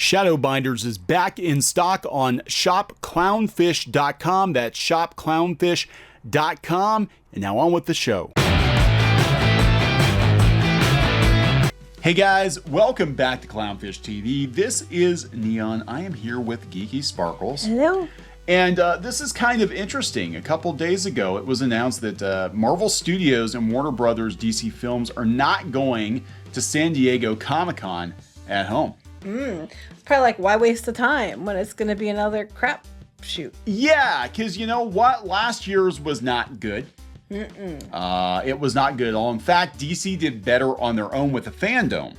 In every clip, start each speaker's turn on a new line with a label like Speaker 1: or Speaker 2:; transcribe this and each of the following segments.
Speaker 1: Shadowbinders is back in stock on shopclownfish.com. That's shopclownfish.com. And now on with the show. Hey guys, welcome back to Clownfish TV. This is Neon. I am here with Geeky Sparkles.
Speaker 2: Hello.
Speaker 1: And this is kind of interesting. A couple days ago, it was announced that Marvel Studios and Warner Brothers DC Films are not going to San Diego Comic-Con at home.
Speaker 2: Probably like, why waste the time when it's going to be another crap shoot?
Speaker 1: Yeah, because you know what? Last year's was not good. It was not good at all. In fact, DC did better on their own with the Fandome.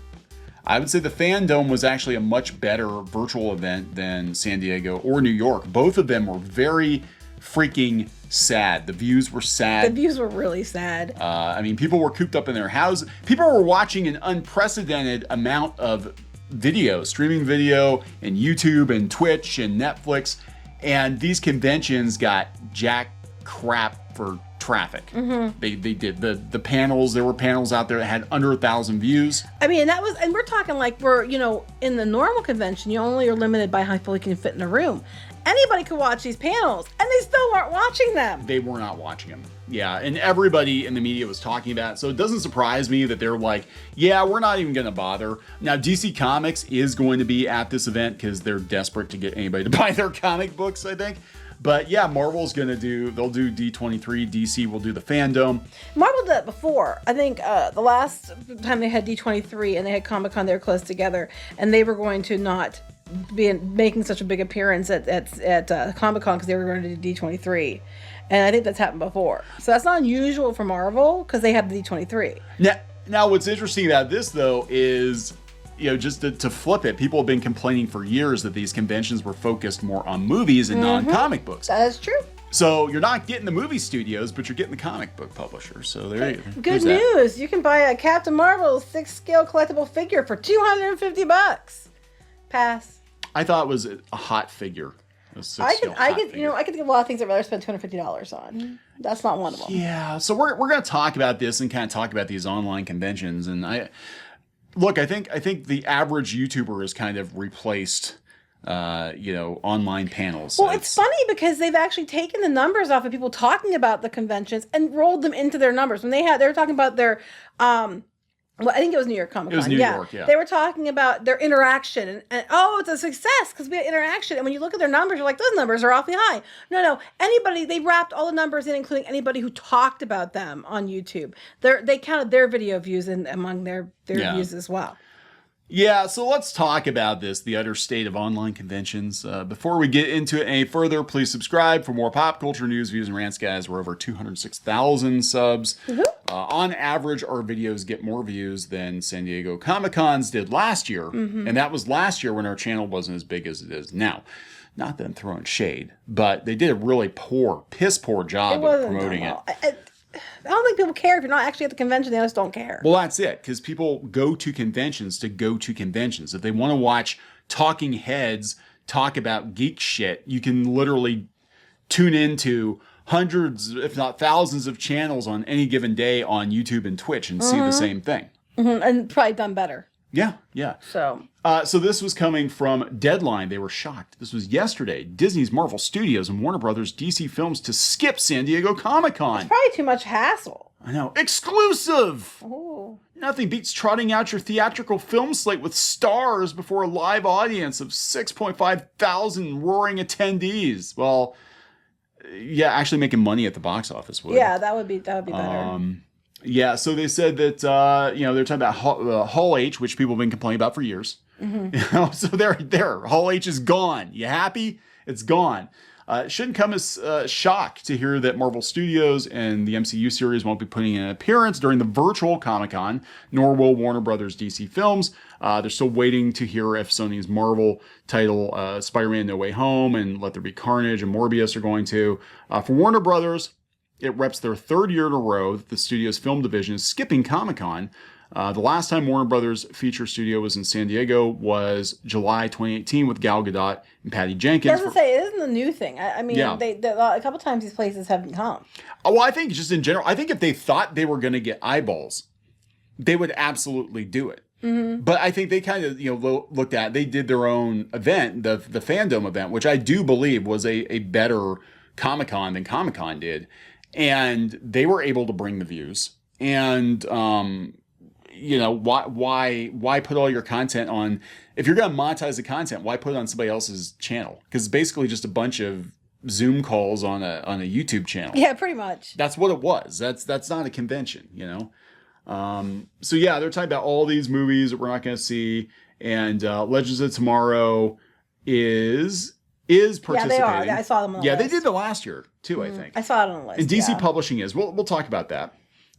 Speaker 1: I would say the Fandome was actually a much better virtual event than San Diego or New York. Both of them were very freaking sad. The views were sad.
Speaker 2: The views were really sad.
Speaker 1: I mean, people were cooped up in their houses. People were watching an unprecedented amount of video, streaming video, and YouTube and Twitch and Netflix. And these conventions got jack crap for traffic. They did. The panels, there were panels out there that had under 1,000 views.
Speaker 2: I mean, and we're talking like in the normal convention, you only are limited by how people you can fit in a room. Anybody could watch these panels, and they still weren't watching them.
Speaker 1: They were not watching them. Yeah, and everybody in the media was talking about it, so it doesn't surprise me that they're like, yeah, we're not even going to bother. Now, DC Comics is going to be at this event because they're desperate to get anybody to buy their comic books, I think. But yeah, Marvel's going to they'll do D23, DC will do the Fandome.
Speaker 2: Marvel did that before. I think the last time they had D23 and they had Comic-Con, they were close together, and they were going to not be making such a big appearance at Comic-Con because they were going to do D23. And I think that's happened before. So that's not unusual for Marvel because they have the D23.
Speaker 1: Now what's interesting about this, though, is, just to flip it, people have been complaining for years that these conventions were focused more on movies and non-comic books.
Speaker 2: That is true.
Speaker 1: So you're not getting the movie studios, but you're getting the comic book publishers. So there you go.
Speaker 2: Good news. You can buy a Captain Marvel 6-scale collectible figure for $250. Pass.
Speaker 1: I thought it was a hot figure.
Speaker 2: I could think of a lot of things I'd rather spend $250 on. That's not one of them.
Speaker 1: Yeah. So we're going to talk about this and kind of talk about these online conventions. And I think the average YouTuber has kind of replaced, online panels.
Speaker 2: Well, it's funny because they've actually taken the numbers off of people talking about the conventions and rolled them into their numbers. When they were talking about their, I think it was New York Comic Con.
Speaker 1: It was New York, yeah.
Speaker 2: They were talking about their interaction and it's a success because we had interaction. And when you look at their numbers, you're like, those numbers are awfully high. No, they wrapped all the numbers in, including anybody who talked about them on YouTube. They counted their video views among their views as well.
Speaker 1: Yeah, so let's talk about this, the utter state of online conventions. Before we get into it any further, please subscribe for more pop culture news, views, and rants, guys. We're over 206,000 subs. On average, our videos get more views than San Diego Comic-Cons did last year. And that was last year when our channel wasn't as big as it is now. Not that I'm throwing shade, but they did a really piss poor job of promoting it.
Speaker 2: I don't think people care if you're not actually at the convention. They just don't care.
Speaker 1: Well, that's it, because people go to conventions to go to conventions. If they want to watch talking heads talk about geek shit, you can literally tune into hundreds, if not thousands, of channels on any given day on YouTube and Twitch and see the same thing.
Speaker 2: And probably done better.
Speaker 1: Yeah.
Speaker 2: So
Speaker 1: this was coming from Deadline. They were shocked. This was yesterday. Disney's Marvel Studios and Warner Brothers DC Films to skip San Diego Comic-Con.
Speaker 2: It's probably too much hassle.
Speaker 1: I know. Exclusive!
Speaker 2: Ooh.
Speaker 1: Nothing beats trotting out your theatrical film slate with stars before a live audience of 6.5 thousand roaring attendees. Well, yeah, actually making money at the box office would.
Speaker 2: Yeah, that would be better.
Speaker 1: Yeah, so they said that, they're talking about Hall H, which people have been complaining about for years. So they're Hall H is gone. You happy? It's gone. It shouldn't come as a shock to hear that Marvel Studios and the MCU series won't be putting in an appearance during the virtual Comic-Con, nor will Warner Brothers DC Films. They're still waiting to hear if Sony's Marvel title, Spider-Man No Way Home and Let There Be Carnage and Morbius are going to. For Warner Brothers, it reps their third year in a row that the studio's film division is skipping Comic-Con. The last time Warner Brothers feature studio was in San Diego was July 2018 with Gal Gadot and Patty Jenkins.
Speaker 2: It isn't a new thing. I mean, yeah. They a couple times these places haven't come.
Speaker 1: Well, I think just in general, I think if they thought they were going to get eyeballs, they would absolutely do it. But I think they kind of, looked at, they did their own event, the Fandome event, which I do believe was a better Comic-Con than Comic-Con did. And they were able to bring the views. And, why put all your content on, if you're going to monetize the content, why put it on somebody else's channel? Because it's basically just a bunch of Zoom calls on a YouTube channel.
Speaker 2: Yeah, pretty much.
Speaker 1: That's what it was. That's not a convention, So yeah, they're talking about all these movies that we're not going to see, and Legends of Tomorrow is participating.
Speaker 2: Yeah, they are. I saw them on the list.
Speaker 1: They did it last year too, I think.
Speaker 2: I saw it on the list.
Speaker 1: And DC Publishing is. We'll talk about that.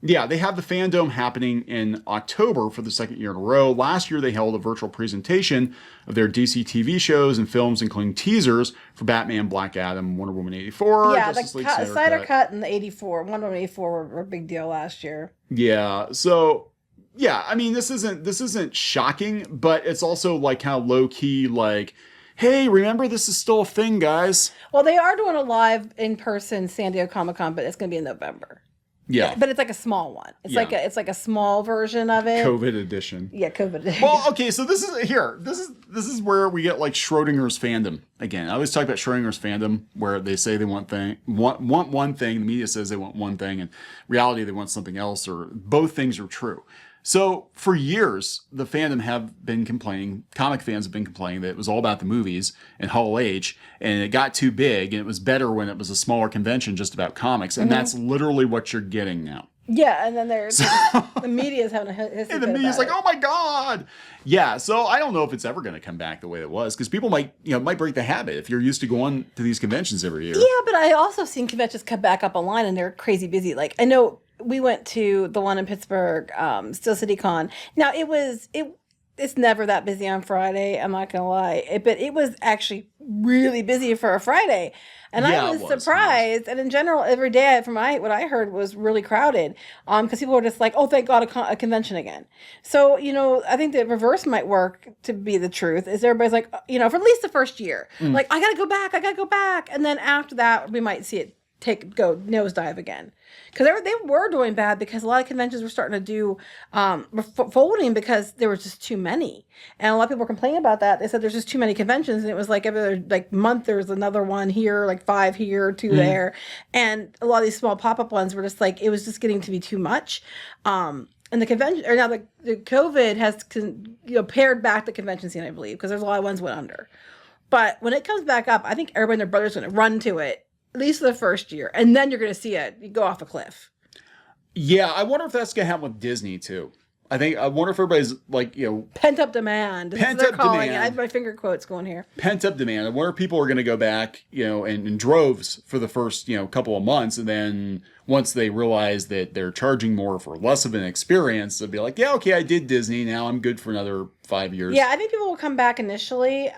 Speaker 1: Yeah, they have the Fandome happening in October for the second year in a row. Last year, they held a virtual presentation of their DC TV shows and films, including teasers for Batman, Black Adam, Wonder Woman 84,
Speaker 2: yeah,
Speaker 1: Justice League
Speaker 2: Snyder Cut and the 84. Wonder Woman 84 were a big deal last year.
Speaker 1: Yeah, so yeah, I mean, this isn't shocking, but it's also like kind of low key, like, hey, remember this is still a thing, guys.
Speaker 2: Well, they are doing a live in person San Diego Comic-Con, but it's going to be in November.
Speaker 1: Yeah,
Speaker 2: but it's like a small one. It's like a small version of it.
Speaker 1: COVID edition.
Speaker 2: Yeah, COVID edition.
Speaker 1: Well, okay, so this is where we get like Schrodinger's fandom again. I always talk about Schrodinger's fandom, where they say they want one thing, the media says they want one thing, and reality they want something else, or both things are true. So for years, the fandom have been complaining, comic fans have been complaining that it was all about the movies and Hall H, and it got too big, and it was better when it was a smaller convention just about comics, and that's literally what you're getting now.
Speaker 2: Yeah, and then the media is having a hissy
Speaker 1: and the media's like, oh my God. Yeah, so I don't know if it's ever going to come back the way it was, because people might break the habit if you're used to going to these conventions every year.
Speaker 2: Yeah, but I also seen conventions come back up online, and they're crazy busy. Like, I know we went to the one in Pittsburgh, Steel City Con. Now it's never that busy on Friday. I'm not gonna lie, but it was actually really busy for a Friday, and I was surprised. And in general, every day from what I heard was really crowded, because people were just like, "Oh, thank God, a convention again." So I think the reverse might work to be the truth. Is everybody's like, for at least the first year, like I gotta go back, and then after that we might see it go nosedive again, because they were doing bad, because a lot of conventions were starting to do folding because there was just too many, and a lot of people were complaining about that. They said there's just too many conventions, and it was like every month there's another one here, like 5 here, 2 there, and a lot of these small pop-up ones were just like, it was just getting to be too much. And the convention, or now the COVID has pared back the convention scene, I believe, because there's a lot of ones went under. But when it comes back up, I think everybody and their brother's going to run to it, at least for the first year, and then you're going to see it go off a cliff.
Speaker 1: Yeah, I wonder if that's going to happen with Disney too. I wonder if everybody's like,
Speaker 2: pent up demand. I have my finger quotes going here.
Speaker 1: Pent up demand. I wonder if people are going to go back, in droves for the first, couple of months, and then once they realize that they're charging more for less of an experience, they'll be like, yeah, okay, I did Disney, now I'm good for another 5 years.
Speaker 2: Yeah, I think people will come back initially.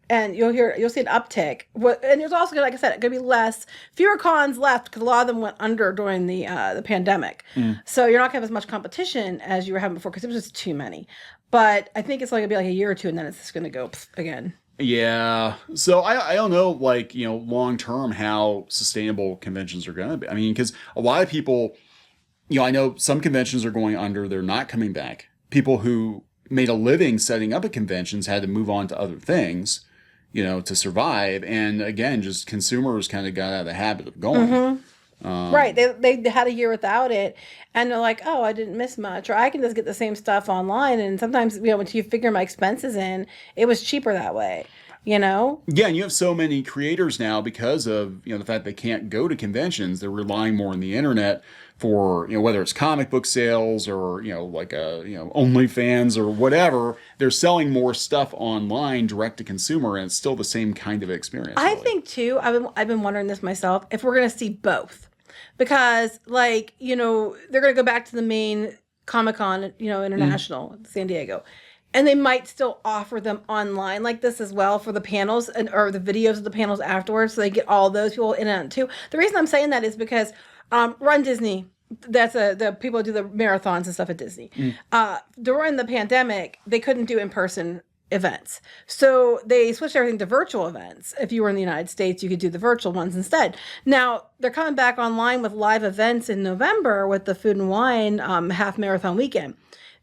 Speaker 2: And you'll see an uptick. And there's also, like I said, going to be fewer cons left, because a lot of them went under during the pandemic. So you're not going to have as much competition as you were having before, because it was just too many. But I think it's only going to be like a year or two, and then it's just going to go again.
Speaker 1: Yeah. So I don't know, long term, how sustainable conventions are going to be. I mean, because a lot of people, I know some conventions are going under. They're not coming back. People who made a living setting up at conventions had to move on to other things, to survive. And again, just consumers kind of got out of the habit of going.
Speaker 2: Right. They had a year without it, and they're like, oh, I didn't miss much, or I can just get the same stuff online. And sometimes, when you figure my expenses in, it was cheaper that way. Yeah,
Speaker 1: and you have so many creators now, because of the fact they can't go to conventions. They're relying more on the internet for whether it's comic book sales or OnlyFans or whatever. They're selling more stuff online, direct to consumer, and it's still the same kind of experience.
Speaker 2: I think too. I've been wondering this myself, if we're going to see both, because they're going to go back to the main Comic-Con, international, San Diego. And they might still offer them online like this as well for the panels or the videos of the panels afterwards, so they get all those people in on it too. The reason I'm saying that is because Run Disney, that's the people who do the marathons and stuff at Disney. During the pandemic, they couldn't do in-person events, so they switched everything to virtual events. If you were in the United States, you could do the virtual ones instead. Now they're coming back online with live events in November with the Food and Wine half marathon weekend.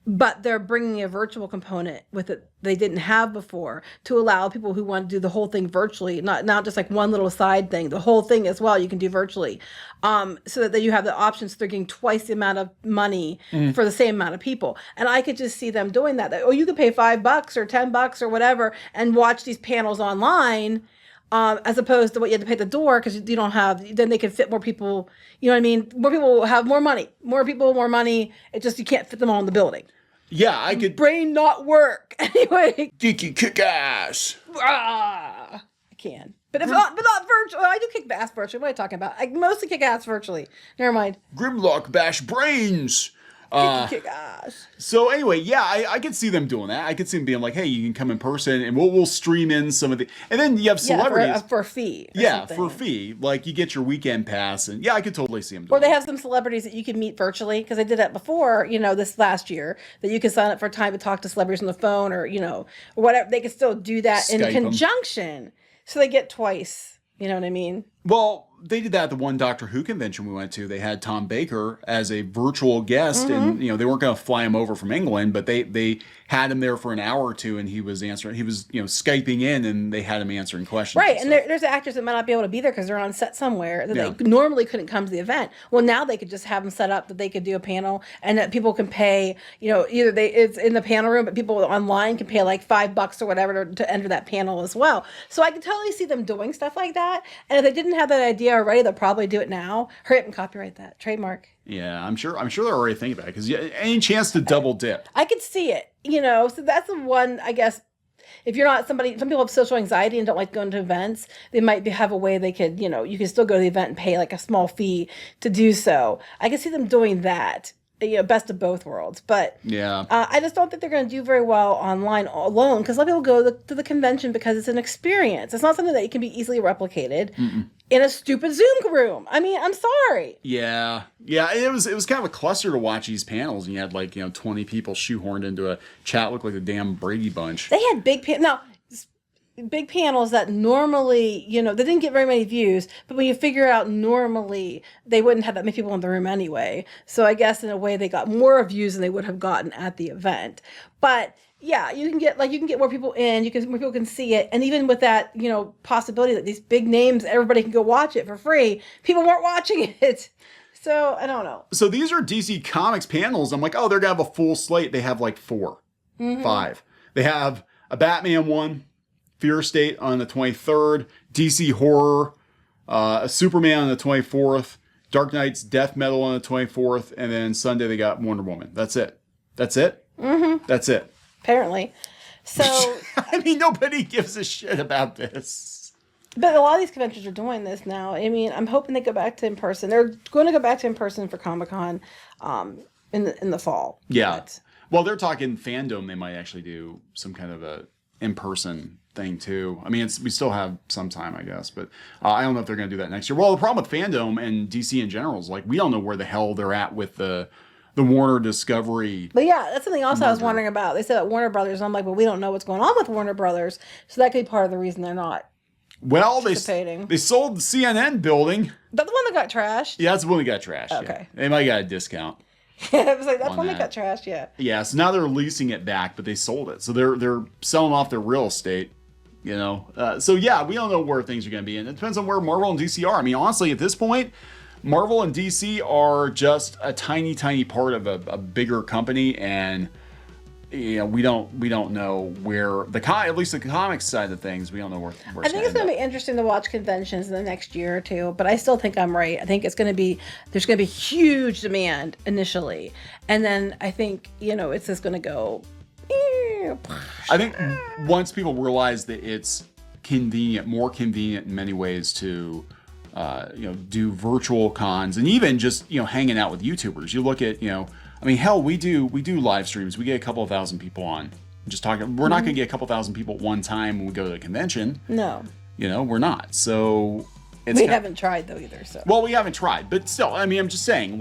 Speaker 2: but they're bringing a virtual component with it they didn't have before to allow people who want to do the whole thing virtually, not just like one little side thing, the whole thing as well you can do virtually, so that you have the options. They're getting twice the amount of money for the same amount of people. And I could just see them doing that. Oh, you could pay $5 or $10 or whatever and watch these panels online, as opposed to what you had to pay at the door, because you don't have, then they can fit more people. You know what I mean? More people will have more money. More people, more money. It just, you can't fit them all in the building.
Speaker 1: Yeah, I could.
Speaker 2: Brain not work. Anyway.
Speaker 1: Geeky kick ass.
Speaker 2: I can. But if not virtual. I do kick ass virtually. What are you talking about? I mostly kick ass virtually. Never mind.
Speaker 1: Grimlock bash brains.
Speaker 2: Kick ass.
Speaker 1: So anyway, yeah, I could see them doing that. I could see them being like, "Hey, you can come in person, and we'll stream in some of the." And then you have celebrities
Speaker 2: for a fee.
Speaker 1: Yeah, for a fee. Like you get your weekend pass, and yeah, I could totally see them doing.
Speaker 2: Or they have some celebrities that you can meet virtually, because they did that before. This last year, that you could sign up for time to talk to celebrities on the phone, or whatever. They could still do that
Speaker 1: Skype
Speaker 2: in conjunction, so they get twice. You know what I mean?
Speaker 1: Well, they did that at the one Doctor Who convention we went to. They had Tom Baker as a virtual guest, and they weren't going to fly him over from England, but they had him there for an hour or two, and he was answering. He was Skyping in, and they had him answering questions.
Speaker 2: Right, and there's actors that might not be able to be there because they're on set somewhere that they normally couldn't come to the event. Well, now they could just have them set up that they could do a panel, and that people can pay. Either it's in the panel room, but people online can pay like $5 or whatever to enter that panel as well. So I can totally see them doing stuff like that. And if they didn't have that idea already, they'll probably do it now. Hurry up and copyright that trademark.
Speaker 1: Yeah, I'm sure they're already thinking about it, because any chance to double dip.
Speaker 2: I could see it, so that's the one, I guess. If you're not somebody, some people have social anxiety and don't like going to events, they might have a way they could, you can still go to the event and pay like a small fee to do so. I can see them doing that. Best of both worlds. But
Speaker 1: yeah,
Speaker 2: I just don't think they're going to do very well online alone, because a lot of people go to the convention because it's an experience. It's not something that can be easily replicated in a stupid Zoom room. I mean, I'm sorry.
Speaker 1: Yeah. It was kind of a cluster to watch these panels, and you had 20 people shoehorned into a chat, looked like the damn Brady Bunch.
Speaker 2: They had big panels that normally, they didn't get very many views, but when you figure out normally, they wouldn't have that many people in the room anyway. So I guess in a way they got more views than they would have gotten at the event. But yeah, you can get more people in, more people can see it. And even with that, possibility that these big names, everybody can go watch it for free, people weren't watching it. So I don't know.
Speaker 1: So these are DC Comics panels. I'm like, oh, they're going to have a full slate. They have 5. They have a Batman one, Fear State on the 23rd, DC Horror, a Superman on the 24th, Dark Knight's Death Metal on the 24th, and then Sunday they got Wonder Woman. That's it. That's it? Mm-hmm. That's it.
Speaker 2: Apparently. So...
Speaker 1: I mean, nobody gives a shit about this.
Speaker 2: But a lot of these conventions are doing this now. I mean, I'm hoping they go back to in-person. They're going to go back to in-person for Comic-Con in the fall.
Speaker 1: Yeah. Well, they're talking Fandome. They might actually do some kind of a in-person thing too. I mean, we still have some time, I guess, but I don't know if they're going to do that next year. Well, the problem with Fandome and DC in general is we don't know where the hell they're at with the Warner Discovery.
Speaker 2: But yeah, that's something else I was wondering about. They said at Warner Brothers, and I'm like, well, we don't know what's going on with Warner Brothers, so that could be part of the reason they're not.
Speaker 1: Well, they sold the CNN building.
Speaker 2: That's the one that got trashed?
Speaker 1: Yeah, that's the one that got trashed.
Speaker 2: Okay.
Speaker 1: Yeah. They might got a discount.
Speaker 2: I was like, that's one that got trashed, yeah.
Speaker 1: Yeah, so now they're leasing it back, but they sold it. So they're selling off their real estate, So yeah, we don't know where things are going to be. And it depends on where Marvel and DC are. I mean, honestly, at this point, Marvel and DC are just a tiny, tiny part of a bigger company. And, we don't know where at least the comics side of things, we don't know where
Speaker 2: I think it's going to be interesting to watch conventions in the next year or two, but I still think I'm right. I think there's going to be huge demand initially. And then I think, it's just going to go.
Speaker 1: I think once people realize that it's more convenient in many ways to, do virtual cons, and even just, hanging out with YouTubers. You look at, I mean, hell, we do live streams. We get a couple of thousand people on. Just talking. We're not going to get a couple thousand people at one time when we go to the convention.
Speaker 2: No.
Speaker 1: We're not. So
Speaker 2: we haven't tried though either. So.
Speaker 1: Well, we haven't tried, but still, I mean, I'm just saying,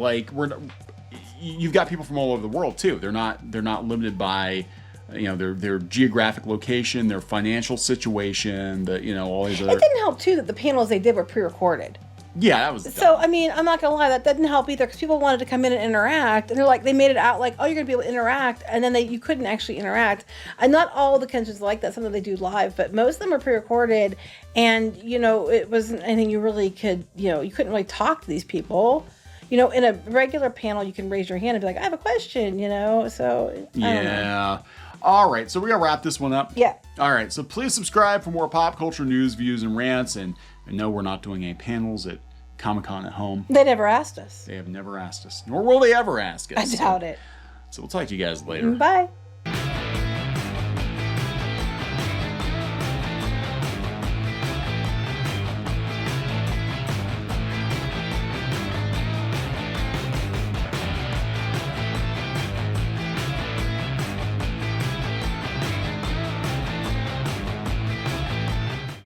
Speaker 1: you've got people from all over the world too. They're not limited by, their geographic location, their financial situation, all these other.
Speaker 2: It didn't help too that the panels they did were pre-recorded.
Speaker 1: Yeah, that was dumb.
Speaker 2: So, I mean, I'm not going to lie, that didn't help either because people wanted to come in and interact. And they're like, they made it out like, oh, you're going to be able to interact. And then you couldn't actually interact. And not all the conventions are like that. Some of them they do live, but most of them are pre-recorded. And, it wasn't anything you really could, you couldn't really talk to these people. In a regular panel, you can raise your hand and be like, I have a question, So, I don't know.
Speaker 1: All right, so we're going to wrap this one up.
Speaker 2: Yeah.
Speaker 1: All right, so please subscribe for more pop culture news, views, and rants. And no, we're not doing any panels at Comic-Con at home.
Speaker 2: They never asked us.
Speaker 1: They have never asked us, nor will they ever ask us.
Speaker 2: I doubt it.
Speaker 1: So we'll talk to you guys later.
Speaker 2: Bye.